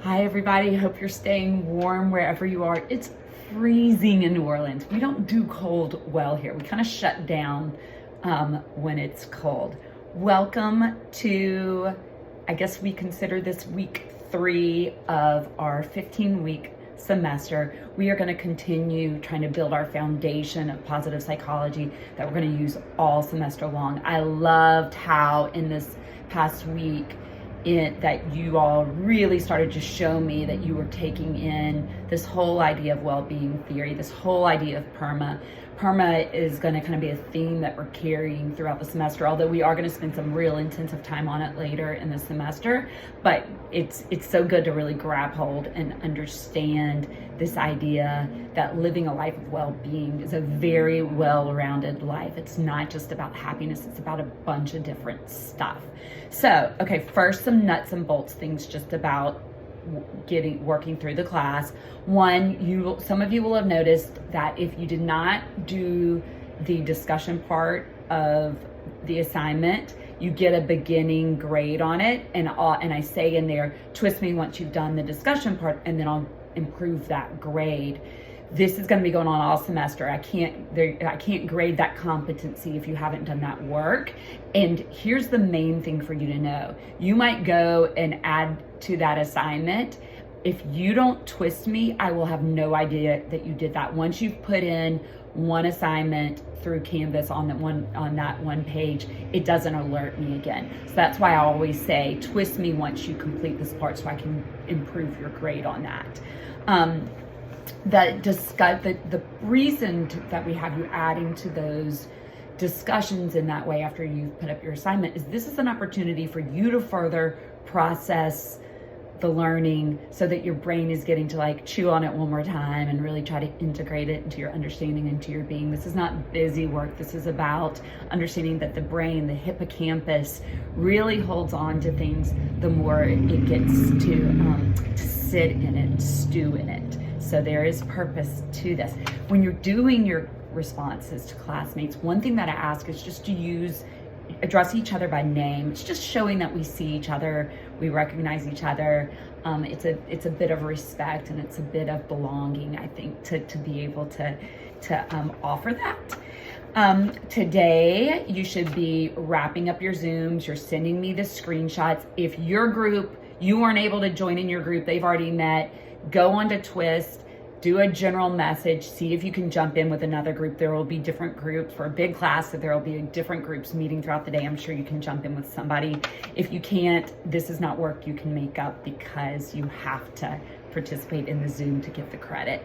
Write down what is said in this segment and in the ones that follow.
Hi everybody, hope you're staying warm wherever you are. It's freezing in New Orleans. We don't do cold well here. We kind of shut down when it's cold. Welcome to, I guess we consider this week 3 of our 15-week semester. We are going to continue trying to build our foundation of positive psychology that we're going to use all semester long. I loved how in this past week that you all really started to show me that you were taking in this whole idea of well-being theory, this whole idea of PERMA. PERMA is going to kind of be a theme that we're carrying throughout the semester, although we are going to spend some real intensive time on it later in the semester. But it's so good to really grab hold and understand this idea that living a life of well-being is a very well-rounded life. It's not just about happiness, it's about a bunch of different stuff. So, okay, first some nuts and bolts things just about working through the class. One, some of you will have noticed that if you did not do the discussion part of the assignment, you get a beginning grade on it, and I say in there, twist me once you've done the discussion part, and then I'll improve that grade. This is going to be going on all semester. I can't grade that competency if you haven't done that work. And here's the main thing for you to know. You might go and add to that assignment. If you don't twist me, I will have no idea that you did that. Once you've put in one assignment through Canvas on that one page, it doesn't alert me again. So that's why I always say, twist me once you complete this part so I can improve your grade on that. The reason that we have you adding to those discussions in that way after you've put up your assignment is this is an opportunity for you to further process the learning so that your brain is getting to like chew on it one more time and really try to integrate it into your understanding, into your being. This is not busy work. This is about understanding that the brain, the hippocampus, really holds on to things the more it gets to sit in it, stew in it. So there is purpose to this. When you're doing your responses to classmates, one thing that I ask is just to address each other by name. It's just showing that we see each other, we recognize each other. It's a bit of respect and it's a bit of belonging, I think, to be able to offer that. Today, you should be wrapping up your Zooms. You're sending me the screenshots. If your group, you weren't able to join in your group, they've already met, go on to Twist, do a general message, see if you can jump in with another group. There will be different groups for a big class, so there will be different groups meeting throughout the day. I'm sure you can jump in with somebody. If you can't, this is not work you can make up because you have to participate in the Zoom to get the credit.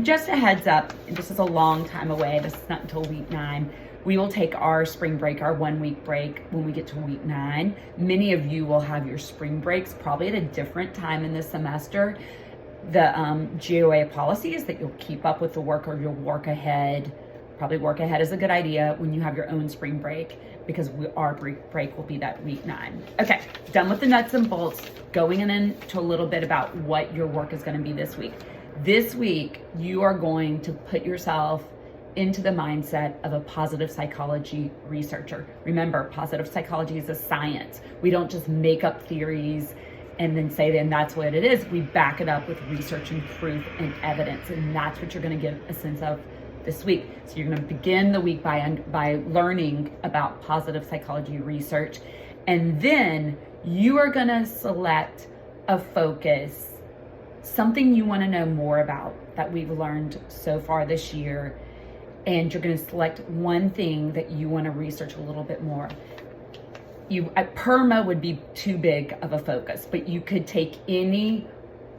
Just a heads up, this is a long time away. This is not until week 9. We will take our spring break, our 1-week break, when we get to week 9. Many of you will have your spring breaks probably at a different time in the semester. The GOA policy is that you'll keep up with the work or you'll work ahead. Probably work ahead is a good idea when you have your own spring break because our break will be that week 9. Okay, done with the nuts and bolts, going into a little bit about what your work is going to be this week. This week, you are going to put yourself into the mindset of a positive psychology researcher. Remember, positive psychology is a science. We don't just make up theories and then say then that's what it is. We back it up with research and proof and evidence, and that's what you're going to get a sense of this week. So you're going to begin the week by learning about positive psychology research, and then you are going to select a focus, something you want to know more about that we've learned so far this year, and you're going to select one thing that you want to research a little bit more. PERMA would be too big of a focus, but you could take any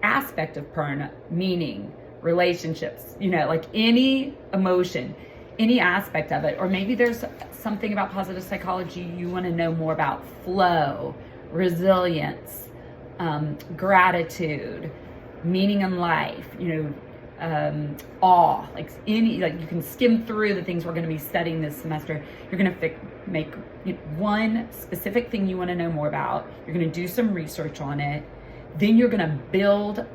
aspect of PERMA, meaning, relationships, like any emotion, any aspect of it, or maybe there's something about positive psychology you want to know more about: flow, resilience, gratitude, meaning in life, awe, you can skim through the things we're going to be studying this semester. You're going to make one specific thing you want to know more about. You're going to do some research on it. Then you're going to build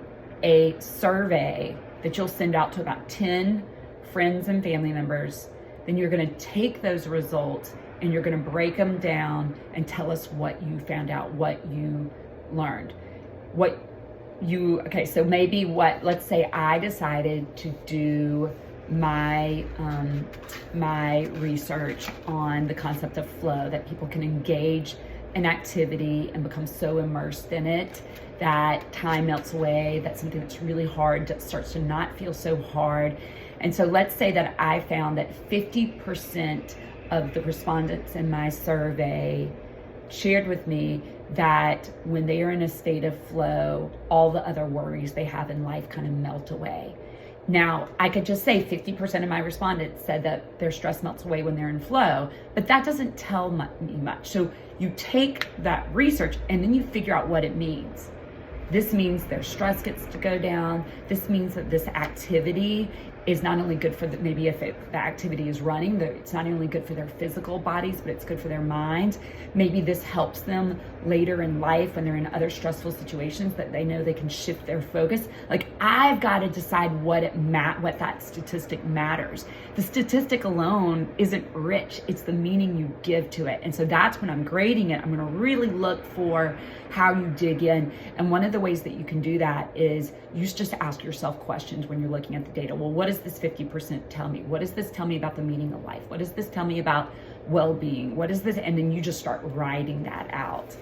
a survey that you'll send out to about 10 friends and family members. Then you're going to take those results and you're going to break them down and tell us what you found out, what you learned. okay, so maybe let's say I decided to do my my research on the concept of flow, that people can engage in activity and become so immersed in it that time melts away, that something that's really hard starts to not feel so hard. And so let's say that I found that 50% of the respondents in my survey shared with me that when they are in a state of flow, all the other worries they have in life kind of melt away. Now, I could just say 50% of my respondents said that their stress melts away when they're in flow, but that doesn't tell me much. So you take that research and then you figure out what it means. This means their stress gets to go down. This means that this activity is not only good for maybe if the activity is running, it's not only good for their physical bodies, but it's good for their minds. Maybe this helps them later in life when they're in other stressful situations, that they know they can shift their focus. Like, I've got to decide what that statistic matters. The statistic alone isn't rich. It's the meaning you give to it. And so that's when I'm grading it. I'm going to really look for how you dig in. And one of the ways that you can do that is you just ask yourself questions when you're looking at the data. Well, what does this 50% tell me? What does this tell me about the meaning of life? What does this tell me about well-being? What is this? And then you just start writing that out.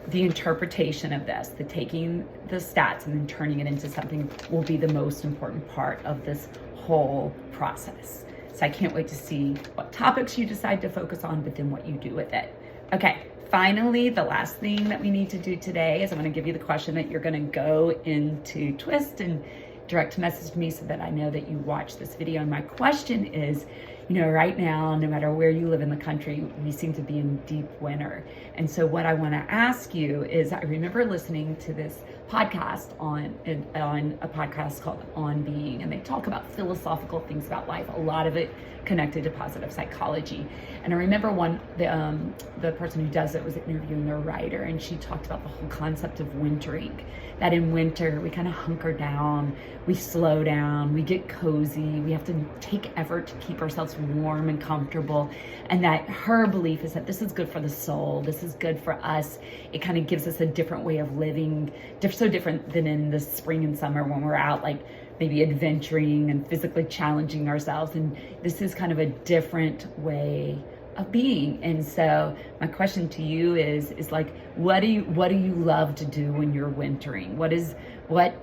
The interpretation of this, the taking the stats and then turning it into something, will be the most important part of this whole process. So I can't wait to see what topics you decide to focus on, but then what you do with it. Okay. Finally, the last thing that we need to do today is I'm going to give you the question that you're going to go into Twist and direct message me so that I know that you watch this video. And my question is, right now, no matter where you live in the country, we seem to be in deep winter. And so what I want to ask you is, I remember listening to this podcast on a podcast called On Being, and they talk about philosophical things about life, a lot of it connected to positive psychology. And I remember the person who does it was interviewing a writer, and she talked about the whole concept of wintering, that in winter we kind of hunker down, we slow down, we get cozy, we have to take effort to keep ourselves warm and comfortable. And that her belief is that this is good for the soul, this is good for us. It kind of gives us a different way of living, so different than in the spring and summer when we're out like maybe adventuring and physically challenging ourselves. And this is kind of a different way of being. And so my question to you is like, what do you love to do when you're wintering? What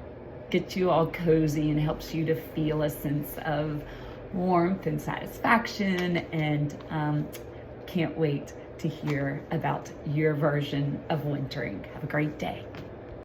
gets you all cozy and helps you to feel a sense of warmth and satisfaction? And can't wait to hear about your version of wintering. Have a great day.